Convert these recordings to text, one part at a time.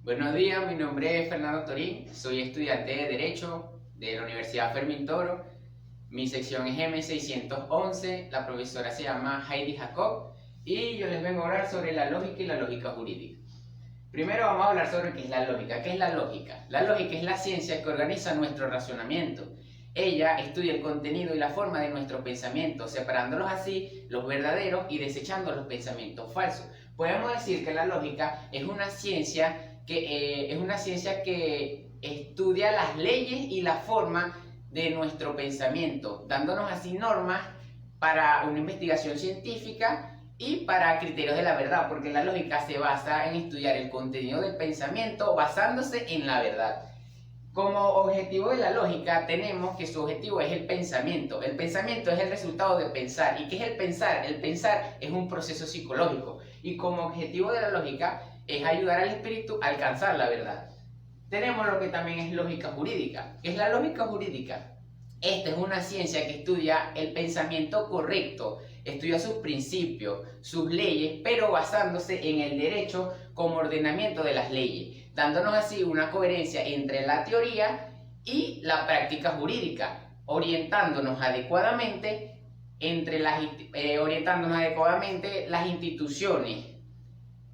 Buenos días, mi nombre es Fernando Torín, soy estudiante de Derecho de la Universidad Fermín Toro. Mi sección es M611, la profesora se llama Heidi Jacob y yo les vengo a hablar sobre la lógica y la lógica jurídica. Primero vamos a hablar sobre qué es la lógica. ¿Qué es la lógica? La lógica es la ciencia que organiza nuestro razonamiento. Ella estudia el contenido y la forma de nuestros pensamientos, separándolos así los verdaderos y desechando los pensamientos falsos. Podemos decir que la lógica es una ciencia que estudia las leyes y la forma de nuestro pensamiento, dándonos así normas para una investigación científica y para criterios de la verdad, porque la lógica se basa en estudiar el contenido del pensamiento basándose en la verdad. Como objetivo de la lógica tenemos que su objetivo es el pensamiento. El pensamiento es el resultado de pensar. ¿Y qué es el pensar? El pensar es un proceso psicológico. Y como objetivo de la lógica es ayudar al espíritu a alcanzar la verdad. Tenemos lo que también es lógica jurídica. ¿Qué es la lógica jurídica? Esta es una ciencia que estudia el pensamiento correcto, estudia sus principios, sus leyes, pero basándose en el derecho como ordenamiento de las leyes, dándonos así una coherencia entre la teoría y la práctica jurídica, orientándonos adecuadamente las instituciones,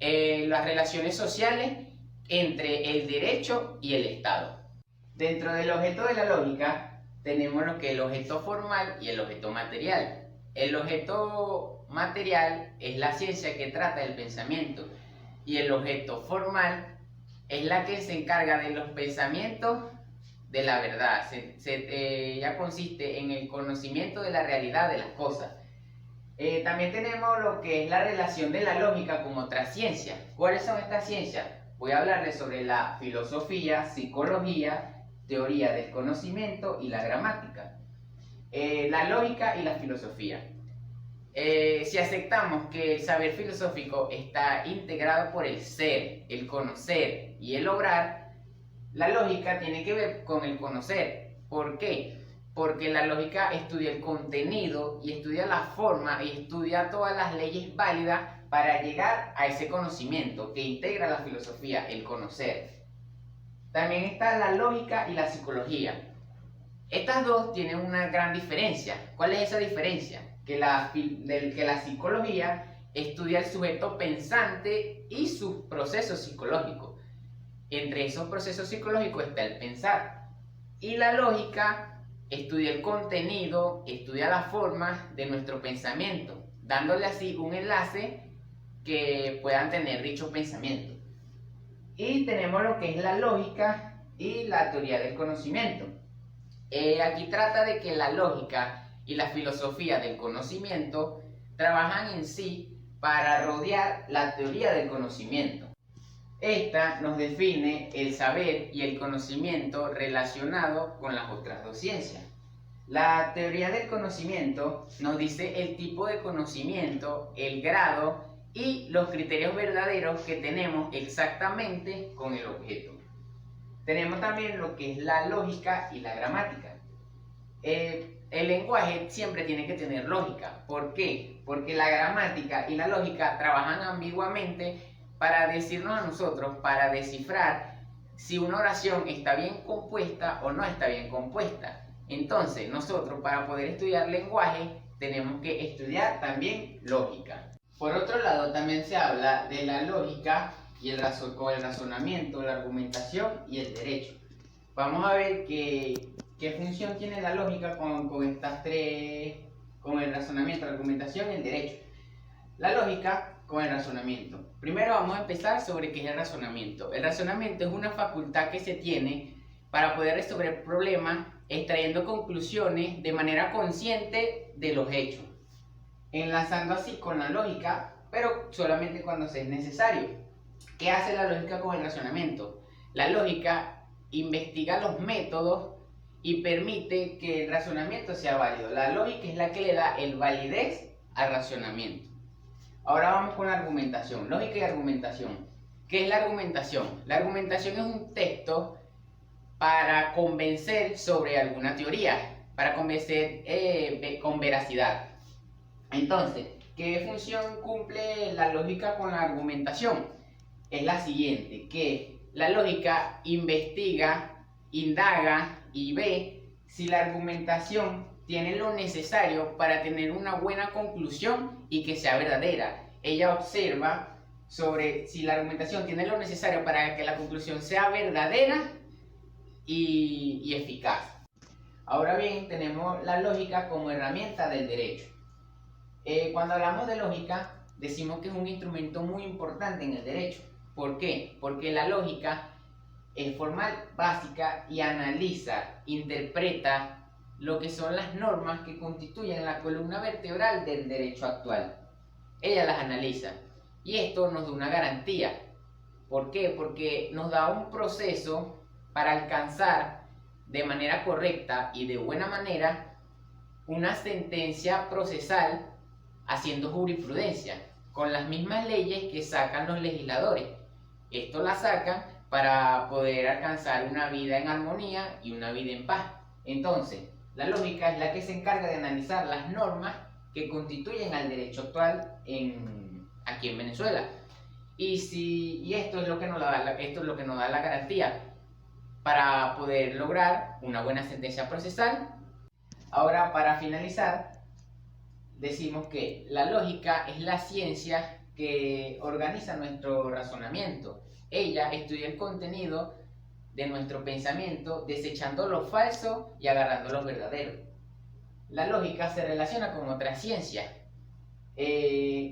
las relaciones sociales entre el derecho y el Estado. Dentro del objeto de la lógica tenemos lo que es el objeto formal y el objeto material. El objeto material es la ciencia que trata del pensamiento y el objeto formal es la que se encarga de los pensamientos de la verdad. Ya consiste en el conocimiento de la realidad de las cosas. También tenemos lo que es la relación de la lógica con otras ciencias. ¿Cuáles son estas ciencias? Voy a hablarles sobre la filosofía, psicología, teoría del conocimiento y la gramática. La lógica y la filosofía. Si aceptamos que el saber filosófico está integrado por el ser, el conocer y el obrar, la lógica tiene que ver con el conocer. ¿Por qué? Porque la lógica estudia el contenido y estudia la forma y estudia todas las leyes válidas para llegar a ese conocimiento que integra la filosofía, el conocer. También está la lógica y la psicología. Estas dos tienen una gran diferencia. ¿Cuál es esa diferencia? Que la psicología estudia el sujeto pensante y sus procesos psicológicos. Entre esos procesos psicológicos está el pensar. Y la lógica estudia el contenido, estudia la forma de nuestro pensamiento, dándole así un enlace que puedan tener dichos pensamientos. Y tenemos lo que es la lógica y la teoría del conocimiento. Aquí trata de que la lógica y la filosofía del conocimiento trabajan en sí para rodear la teoría del conocimiento. Esta nos define el saber y el conocimiento relacionado con las otras dos ciencias. La teoría del conocimiento nos dice el tipo de conocimiento, el grado y los criterios verdaderos que tenemos exactamente con el objeto. Tenemos también lo que es la lógica y la gramática. El lenguaje siempre tiene que tener lógica. ¿Por qué? Porque la gramática y la lógica trabajan ambiguamente para decirnos a nosotros, para descifrar si una oración está bien compuesta o no está bien compuesta. Entonces, nosotros para poder estudiar lenguaje tenemos que estudiar también lógica. Por otro lado, también se habla de la lógica y con el razonamiento, la argumentación y el derecho. Vamos a ver qué función tiene la lógica con estas tres, con el razonamiento, la argumentación y el derecho. La lógica con el razonamiento. Primero vamos a empezar sobre qué es el razonamiento. El razonamiento es una facultad que se tiene para poder resolver problemas extrayendo conclusiones de manera consciente de los hechos, enlazando así con la lógica, pero solamente cuando sea necesario. ¿Qué hace la lógica con el razonamiento? La lógica investiga los métodos y permite que el razonamiento sea válido. La lógica es la que le da el validez al razonamiento. Ahora vamos con la argumentación, lógica y argumentación. ¿Qué es la argumentación? La argumentación es un texto para convencer sobre alguna teoría, para convencer con veracidad. Entonces, ¿qué función cumple la lógica con la argumentación? Es la siguiente, que La lógica investiga, indaga y ve si la argumentación tiene lo necesario para tener una buena conclusión y que sea verdadera. Ella observa sobre si la argumentación tiene lo necesario para que la conclusión sea verdadera y eficaz. Ahora bien, tenemos la lógica como herramienta del derecho. Cuando hablamos de lógica, decimos que es un instrumento muy importante en el derecho. ¿Por qué? Porque la lógica es formal, básica y analiza, interpreta lo que son las normas que constituyen la columna vertebral del derecho actual. Ella las analiza y esto nos da una garantía. ¿Por qué? Porque nos da un proceso para alcanzar de manera correcta y de buena manera una sentencia procesal haciendo jurisprudencia con las mismas leyes que sacan los legisladores. Esto la sacan para poder alcanzar una vida en armonía y una vida en paz. Entonces, la lógica es la que se encarga de analizar las normas que constituyen al derecho actual aquí en Venezuela. Y esto es lo que nos da la garantía para poder lograr una buena sentencia procesal. Ahora, para finalizar, decimos que la lógica es la ciencia que organiza nuestro razonamiento. Ella estudia el contenido de nuestro pensamiento, desechando lo falso y agarrando lo verdadero. La lógica se relaciona con otras ciencias,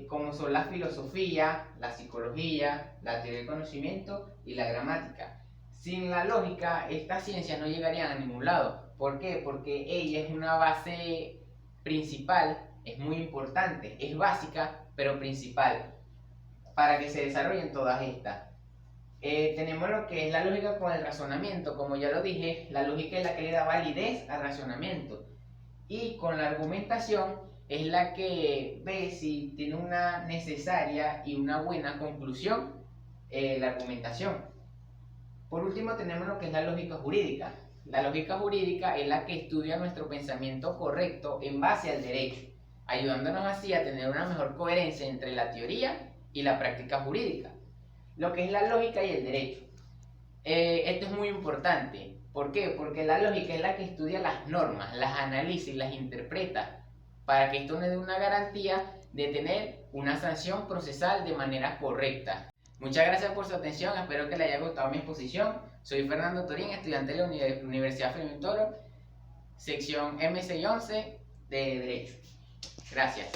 como son la filosofía, la psicología, la teoría del conocimiento y la gramática. Sin la lógica, estas ciencias no llegarían a ningún lado. ¿Por qué? Porque ella es una base principal, es muy importante, es básica, pero principal, para que se desarrollen todas estas. Tenemos lo que es la lógica con el razonamiento. Como ya lo dije, la lógica es la que le da validez al razonamiento. Y con la argumentación es la que ve si tiene una necesaria y una buena conclusión la argumentación. Por último tenemos lo que es la lógica jurídica. La lógica jurídica es la que estudia nuestro pensamiento correcto en base al derecho, ayudándonos así a tener una mejor coherencia entre la teoría y la práctica jurídica. Lo que es la lógica y el derecho. Esto es muy importante. ¿Por qué? Porque la lógica es la que estudia las normas, las analiza y las interpreta para que esto nos dé una garantía de tener una sanción procesal de manera correcta. Muchas gracias por su atención, espero que les haya gustado mi exposición. Soy Fernando Torín, estudiante de la Universidad Fermín Toro, sección M611 de Derecho. Gracias.